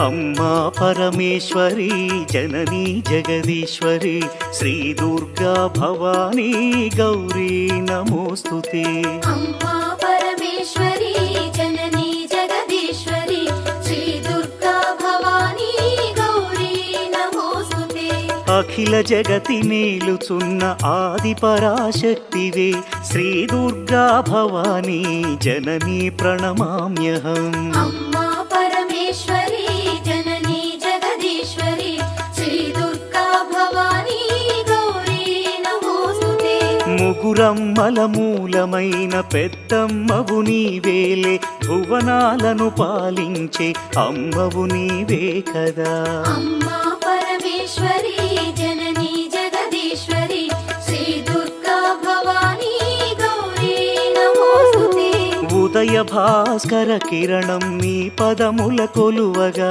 అమ్మా పరమేశ్వరి జననీ జగదీశ్వరి శ్రీ దుర్గా భవానీ గౌరీ నమోస్తుతే. అమ్మా పరమేశ్వరి జననీ జగదీశ్వరి శ్రీ దుర్గా భవానీ గౌరీ నమోస్తుతే. అఖిల జగతి నేలుచున్న ఆది పరాశక్తివే శ్రీ దుర్గా భవానీ జననీ ప్రణమామ్యహం. అమ్మా పరమేశ్వరి జననీ జగదీశ్వరి శ్రీ దుర్గా భవానీ గౌరీ నమోస్తుతే. ముగురమ్మల మూలమైన పెద్దమ్మవు నీవేలే భువనాలను పాలించే అమ్మవు నీవే కదా. అమ్మా పరమేశ్వరి జననీ జగదీశ్వరి శ్రీ దుర్గా భవానీ గౌరీ నమోస్తుతే. ఉదయ భాస్కర కిరణం నీ పదముల కొలువగా